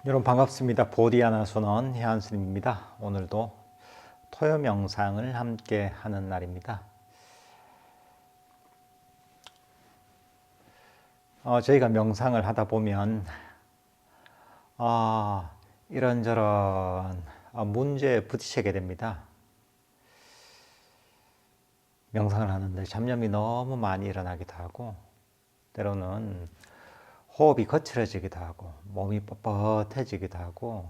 여러분 반갑습니다. 보디아나 선원 해안스님입니다. 오늘도 토요 명상을 함께 하는 날입니다. 저희가 명상을 하다 보면 이런저런 문제에 부딪히게 됩니다. 명상을 하는데 잡념이 너무 많이 일어나기도 하고, 때로는 호흡이 거칠어지기도 하고, 몸이 뻣뻣해지기도 하고,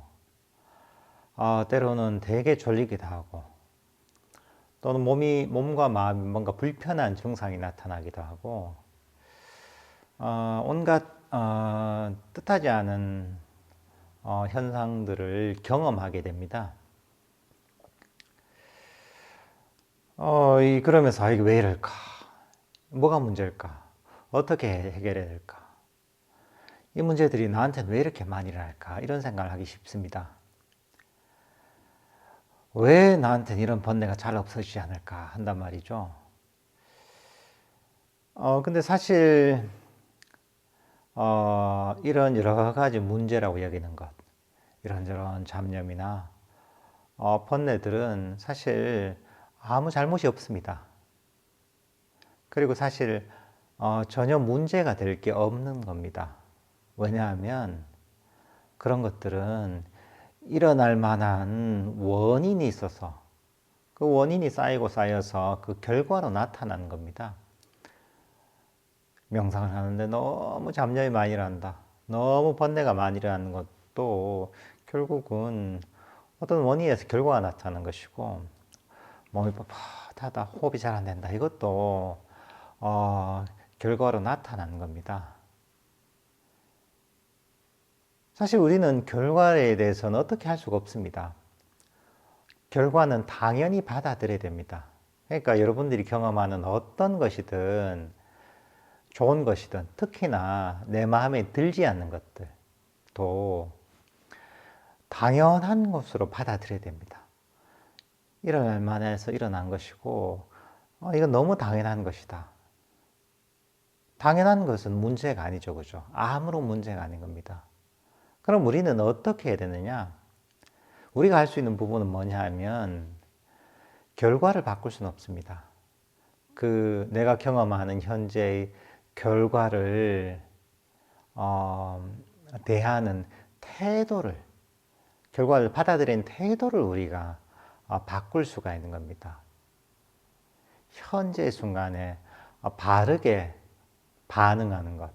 때로는 되게 졸리기도 하고, 또는 몸과 마음이 뭔가 불편한 증상이 나타나기도 하고, 온갖 뜻하지 않은 현상들을 경험하게 됩니다. 그러면서 이게 왜 이럴까? 뭐가 문제일까? 어떻게 해결해야 될까? 이 문제들이 나한테는 왜 이렇게 많이 일어날까? 이런 생각을 하기 쉽습니다. 왜 나한테는 이런 번뇌가 잘 없어지지 않을까 한단 말이죠. 근데 사실 이런 여러 가지 문제라고 여기는 것, 이런저런 잡념이나 번뇌들은 사실 아무 잘못이 없습니다. 그리고 사실 전혀 문제가 될 게 없는 겁니다. 왜냐하면 그런 것들은 일어날 만한 원인이 있어서 그 원인이 쌓이고 쌓여서 그 결과로 나타나는 겁니다. 명상을 하는데 너무 잡념이 많이 일어난다, 너무 번뇌가 많이 일어나는 것도 결국은 어떤 원인에서 결과가 나타나는 것이고, 몸이 뻣뻣하다, 호흡이 잘 안 된다, 이것도 결과로 나타나는 겁니다. 사실 우리는 결과에 대해서는 어떻게 할 수가 없습니다. 결과는 당연히 받아들여야 됩니다. 그러니까 여러분들이 경험하는 어떤 것이든, 좋은 것이든, 특히나 내 마음에 들지 않는 것들도 당연한 것으로 받아들여야 됩니다. 일어날 만해서 일어난 것이고, 이건 너무 당연한 것이다. 당연한 것은 문제가 아니죠, 그죠? 아무런 문제가 아닌 겁니다. 그럼 우리는 어떻게 해야 되느냐? 우리가 할 수 있는 부분은 뭐냐 하면, 결과를 바꿀 수는 없습니다. 내가 경험하는 현재의 결과를 대하는 태도를, 결과를 받아들이는 태도를 우리가 바꿀 수가 있는 겁니다. 현재 순간에 바르게 반응하는 것,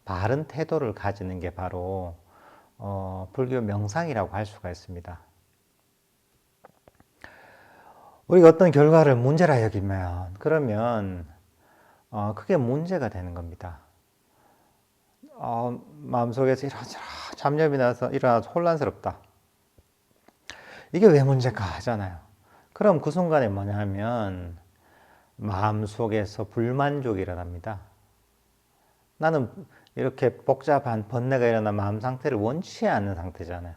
바른 태도를 가지는 게 바로 불교 명상이라고 할 수가 있습니다. 우리가 어떤 결과를 문제라 여기면, 그러면 그게 문제가 되는 겁니다. 마음속에서 이런저런 잡념이 나서 일어나서 혼란스럽다, 이게 왜 문제일까 하잖아요. 그럼 그 순간에 뭐냐 하면 마음속에서 불만족이 일어납니다. 나는 이렇게 복잡한 번뇌가 일어난 마음 상태를 원치 않는 상태잖아요.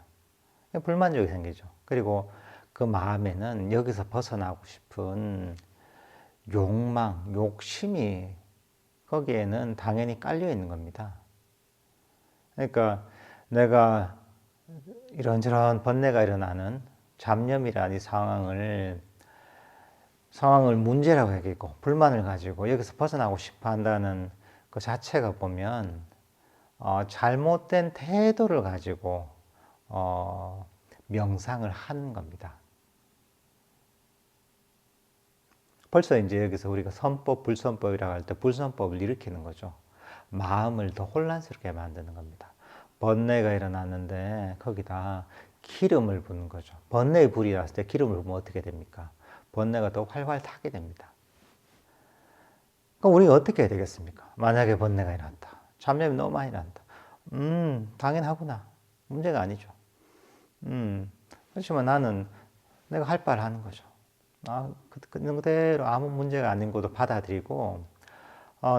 불만족이 생기죠. 그리고 그 마음에는 여기서 벗어나고 싶은 욕망, 욕심이 거기에는 당연히 깔려 있는 겁니다. 그러니까 내가 이런저런 번뇌가 일어나는 잡념이라는 이 상황을 문제라고 여기고 불만을 가지고 여기서 벗어나고 싶어 한다는 그 자체가 보면 잘못된 태도를 가지고 명상을 하는 겁니다. 벌써 이제 여기서 우리가 선법, 불선법이라고 할 때 불선법을 일으키는 거죠. 마음을 더 혼란스럽게 만드는 겁니다. 번뇌가 일어났는데 거기다 기름을 붓는 거죠. 번뇌의 불이 났을 때 기름을 부으면 어떻게 됩니까? 번뇌가 더 활활 타게 됩니다. 그럼 우리가 어떻게 해야 되겠습니까? 만약에 번뇌가 일어났다, 잡념이 너무 많이 난다. 당연하구나. 문제가 아니죠. 그렇지만 나는 내가 할 바를 하는 거죠. 그대로 아무 문제가 아닌 것도 받아들이고,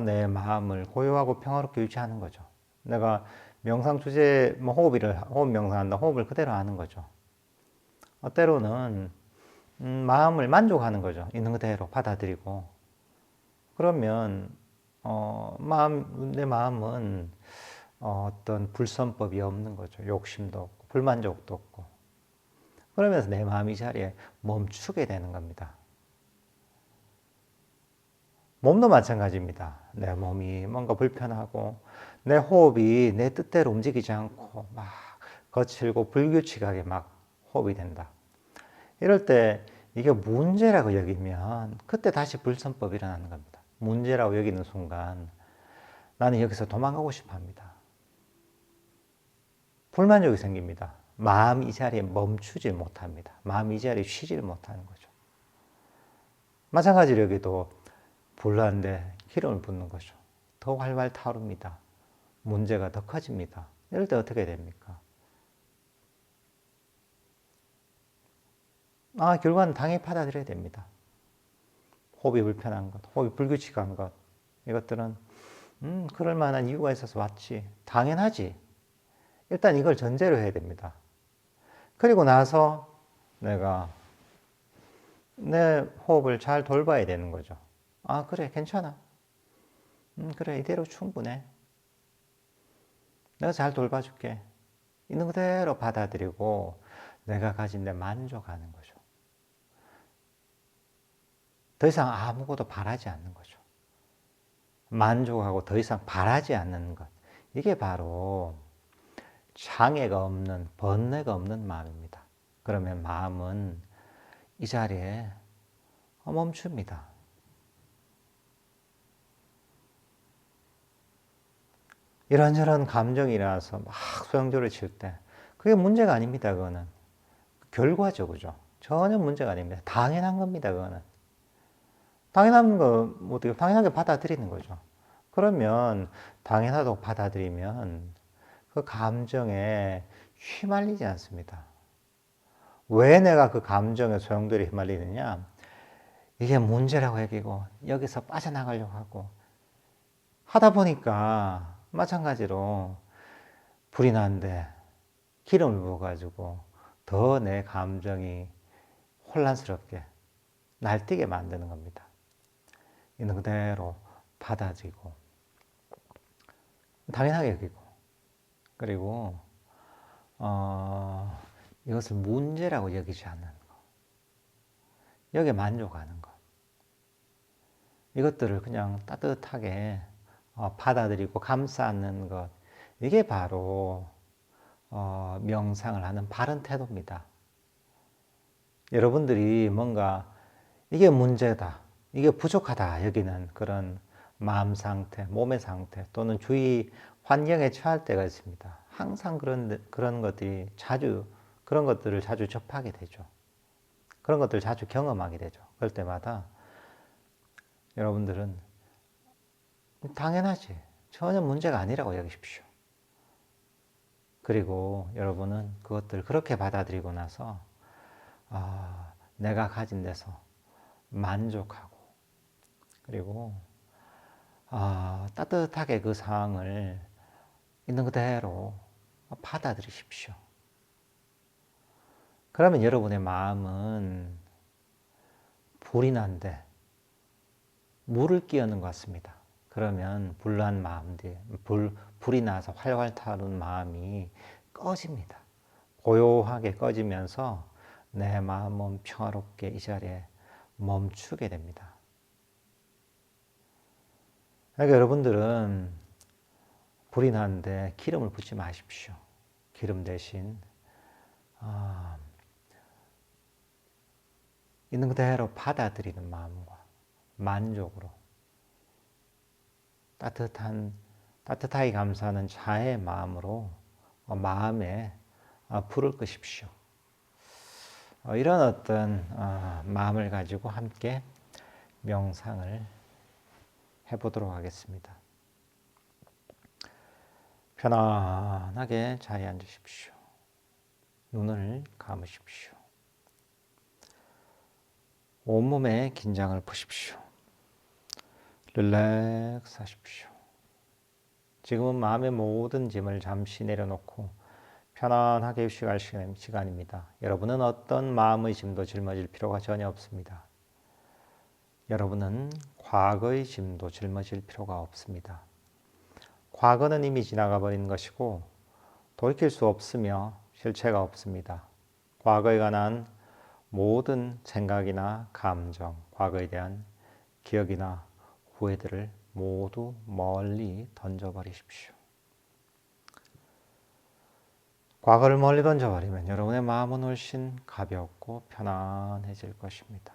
내 마음을 고요하고 평화롭게 유지하는 거죠. 내가 명상 주제, 호흡 명상한다, 호흡을 그대로 하는 거죠. 때로는, 마음을 만족하는 거죠. 있는 그대로 받아들이고. 그러면, 내 마음은 어떤 불선법이 없는 거죠. 욕심도 없고, 불만족도 없고. 그러면서 내 마음이 이 자리에 멈추게 되는 겁니다. 몸도 마찬가지입니다. 내 몸이 뭔가 불편하고 내 호흡이 내 뜻대로 움직이지 않고 막 거칠고 불규칙하게 막 호흡이 된다. 이럴 때 이게 문제라고 여기면 그때 다시 불선법이 일어나는 겁니다. 문제라고 여기는 순간 나는 여기서 도망가고 싶어 합니다. 불만족이 생깁니다. 마음이 이 자리에 멈추질 못합니다. 마음이 이 자리에 쉬질 못하는 거죠. 마찬가지로 여기도 불난데 기름을 붓는 거죠. 더 활활 타오릅니다. 문제가 더 커집니다. 이럴 때 어떻게 됩니까? 결과는 당연히 받아들여야 됩니다. 호흡이 불편한 것, 호흡이 불규칙한 것, 이것들은 그럴 만한 이유가 있어서 왔지. 당연하지. 일단 이걸 전제로 해야 됩니다. 그리고 나서 내가 내 호흡을 잘 돌봐야 되는 거죠. 그래, 괜찮아. 그래, 이대로 충분해. 내가 잘 돌봐줄게. 있는 그대로 받아들이고 내가 가진 데 만족하는 거죠. 더 이상 아무것도 바라지 않는 거죠. 만족하고 더 이상 바라지 않는 것. 이게 바로 장애가 없는, 번뇌가 없는 마음입니다. 그러면 마음은 이 자리에 멈춥니다. 이런저런 감정이 일어나서 막 소용돌이를 칠 때 그게 문제가 아닙니다. 그거는 결과죠, 그죠? 전혀 문제가 아닙니다. 당연한 겁니다. 그거는 당연한 거 어떻게 당연하게 받아들이는 거죠. 그러면 당연하다고 받아들이면 그 감정에 휘말리지 않습니다. 왜 내가 그 감정에 소용돌이 휘말리느냐? 이게 문제라고 여기고 여기서 빠져나가려고 하고 하다 보니까 마찬가지로 불이 나는데 기름을 부어가지고 더 내 감정이 혼란스럽게 날뛰게 만드는 겁니다. 있는 그대로 받아들이고 당연하게 여기고 그리고 이것을 문제라고 여기지 않는 것, 여기에 만족하는 것, 이것들을 그냥 따뜻하게 받아들이고 감싸 안는 것, 이게 바로 명상을 하는 바른 태도입니다. 여러분들이 뭔가 이게 문제다, 이게 부족하다 여기는 그런 마음 상태, 몸의 상태 또는 주위 환경에 처할 때가 있습니다. 항상 그런 것들이 그런 것들을 자주 접하게 되죠. 그런 것들을 자주 경험하게 되죠. 그럴 때마다 여러분들은 당연하지. 전혀 문제가 아니라고 여기십시오. 그리고 여러분은 그것들을 그렇게 받아들이고 나서 내가 가진 데서 만족하고 그리고 따뜻하게 그 상황을 있는 그대로 받아들이십시오. 그러면 여러분의 마음은 불이 난데 물을 끼얹는 것 같습니다. 그러면 불난 마음들, 불이 나서 활활 타오르는 마음이 꺼집니다. 고요하게 꺼지면서 내 마음은 평화롭게 이 자리에 멈추게 됩니다. 그러니까 여러분들은 불이 나는데 기름을 붓지 마십시오. 기름 대신 있는 그대로 받아들이는 마음과 만족으로 따뜻하게 감사하는 자의 마음으로 마음에 불을 끄십시오. 이런 어떤 마음을 가지고 함께 명상을 해보도록 하겠습니다. 편안하게 자리에 앉으십시오. 눈을 감으십시오. 온몸의 긴장을 푸십시오. 릴렉스 하십시오. 지금은 마음의 모든 짐을 잠시 내려놓고 편안하게 휴식할 시간입니다. 여러분은 어떤 마음의 짐도 짊어질 필요가 전혀 없습니다. 여러분은 과거의 짐도 짊어질 필요가 없습니다. 과거는 이미 지나가 버린 것이고 돌이킬 수 없으며 실체가 없습니다. 과거에 관한 모든 생각이나 감정, 과거에 대한 기억이나 후회들을 모두 멀리 던져버리십시오. 과거를 멀리 던져버리면 여러분의 마음은 훨씬 가볍고 편안해질 것입니다.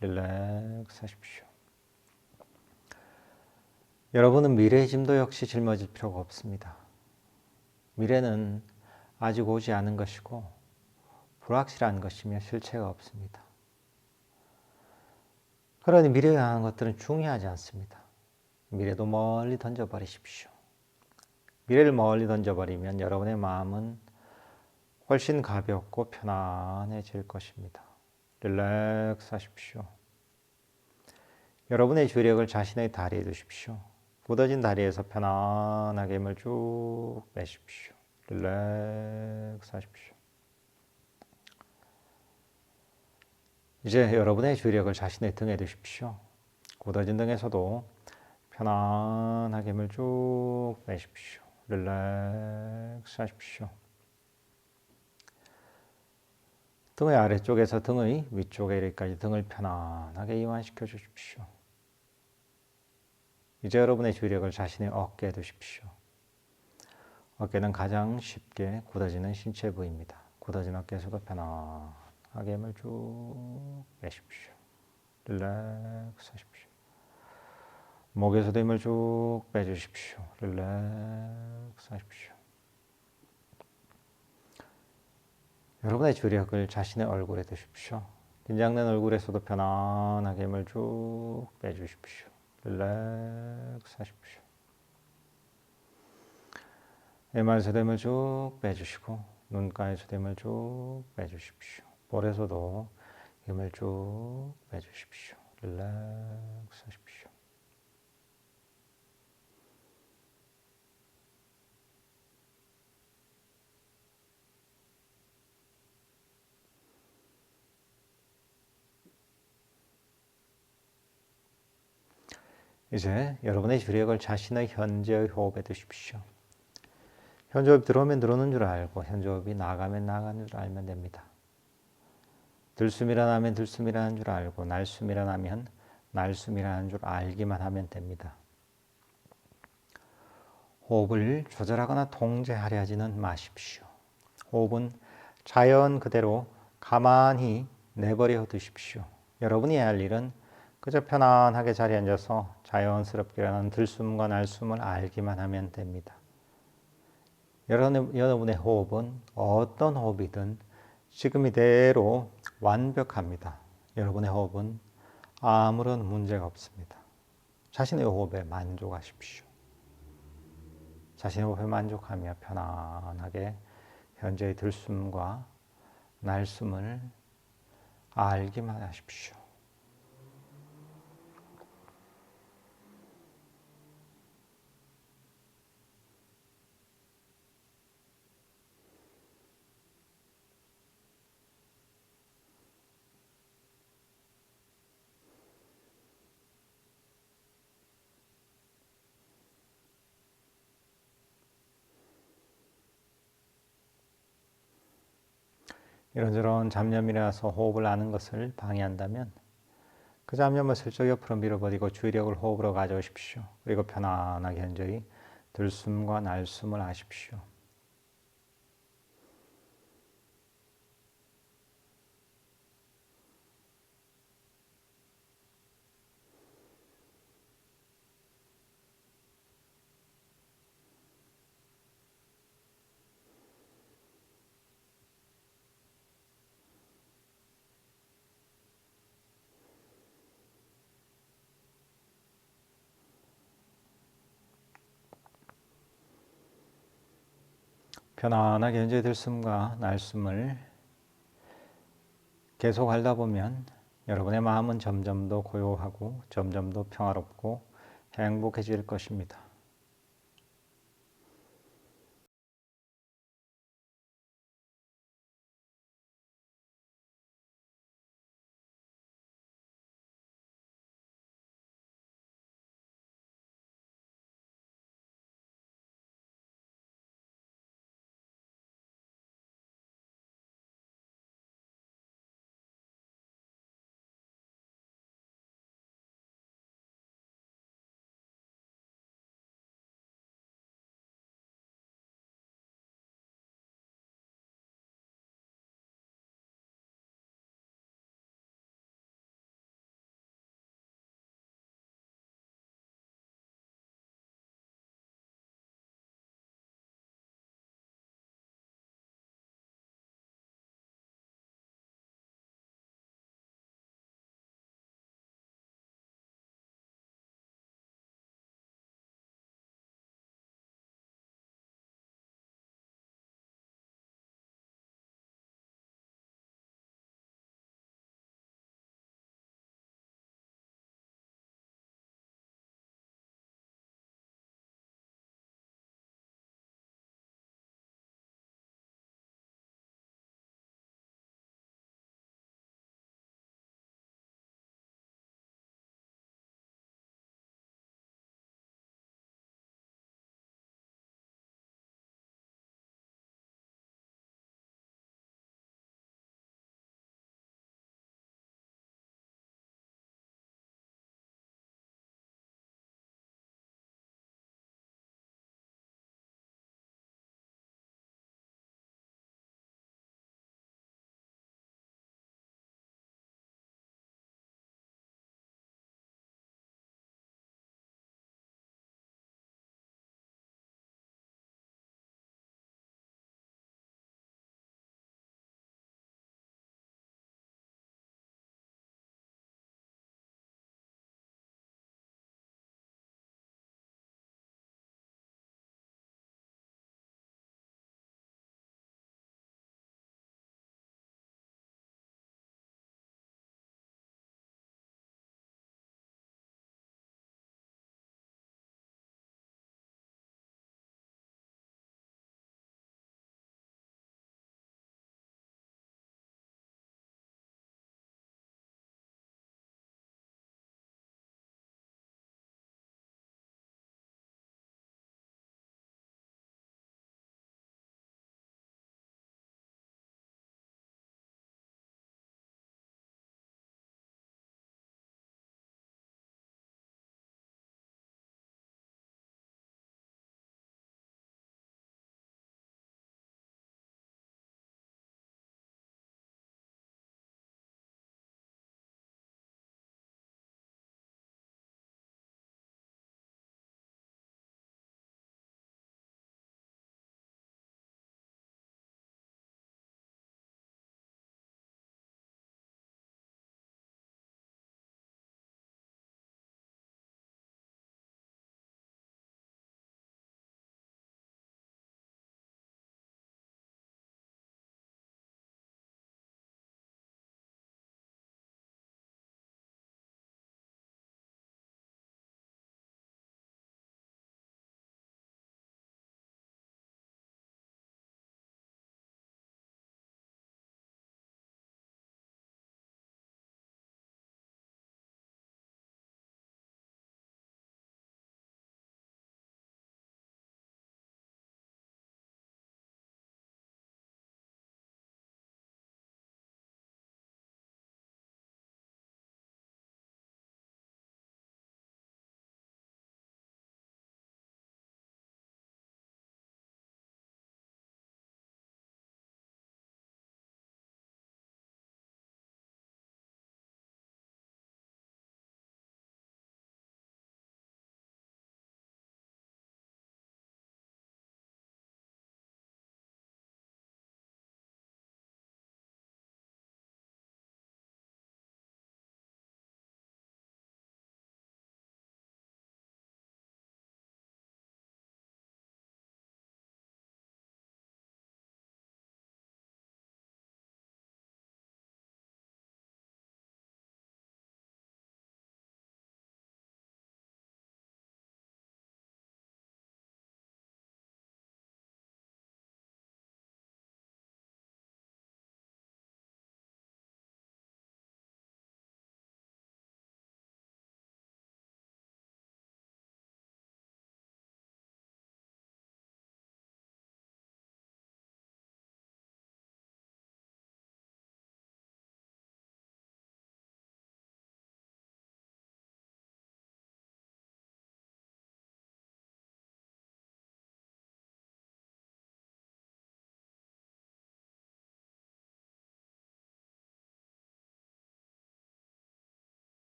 릴렉스 하십시오. 여러분은 미래의 짐도 역시 짊어질 필요가 없습니다. 미래는 아직 오지 않은 것이고 불확실한 것이며 실체가 없습니다. 그러니 미래에 관한 것들은 중요하지 않습니다. 미래도 멀리 던져버리십시오. 미래를 멀리 던져버리면 여러분의 마음은 훨씬 가볍고 편안해질 것입니다. 릴렉스 하십시오. 여러분의 주력을 자신의 다리에 두십시오. 굳어진 다리에서 편안하게 힘을 쭉 빼십시오. 릴렉스 하십시오. 이제 여러분의 주력을 자신의 등에 두십시오. 굳어진 등에서도 편안하게 힘을 쭉 빼십시오. 릴렉스 하십시오. 등의 아래쪽에서 등의 위쪽에 이르기까지 등을 편안하게 이완시켜 주십시오. 이제 여러분의 주력을 자신의 어깨에 두십시오. 어깨는 가장 쉽게 굳어지는 신체 부위입니다. 굳어진 어깨에서도 편안하게 힘을 쭉 빼십시오. 릴렉스 하십시오. 목에서도 힘을 쭉 빼주십시오. 릴렉스 하십시오. 여러분의 주력을 자신의 얼굴에 두십시오. 긴장된 얼굴에서도 편안하게 힘을 쭉 빼주십시오. 릴렉스 하십시오. 이마에서도 힘을 쭉 빼주시고 눈가에서도 힘을 쭉 빼주십시오. 볼에서도 힘을 쭉 빼주십시오. 릴렉스 하십시오. 이제 여러분의 주력을 자신의 현재의 호흡에 두십시오. 현재 호흡 들어오면 들어오는 줄 알고 현재 호흡이 나가면 나가는 줄 알면 됩니다. 들숨이라 하면 들숨이라는 줄 알고 날숨이라 하면 날숨이라는 줄 알기만 하면 됩니다. 호흡을 조절하거나 통제하려 하지는 마십시오. 호흡은 자연 그대로 가만히 내버려 두십시오. 여러분이 해야 할 일은 그저 편안하게 자리에 앉아서 자연스럽게 일어나는 들숨과 날숨을 알기만 하면 됩니다. 여러분의 호흡은 어떤 호흡이든 지금 이대로 완벽합니다. 여러분의 호흡은 아무런 문제가 없습니다. 자신의 호흡에 만족하십시오. 자신의 호흡에 만족하며 편안하게 현재의 들숨과 날숨을 알기만 하십시오. 이런저런 잡념이라서 호흡을 하는 것을 방해한다면 그 잡념을 슬쩍 옆으로 밀어버리고 주의력을 호흡으로 가져오십시오. 그리고 편안하게 현재의 들숨과 날숨을 하십시오. 편안하게 현재의 들숨과 날숨을 계속 하다 보면 여러분의 마음은 점점 더 고요하고 점점 더 평화롭고 행복해질 것입니다.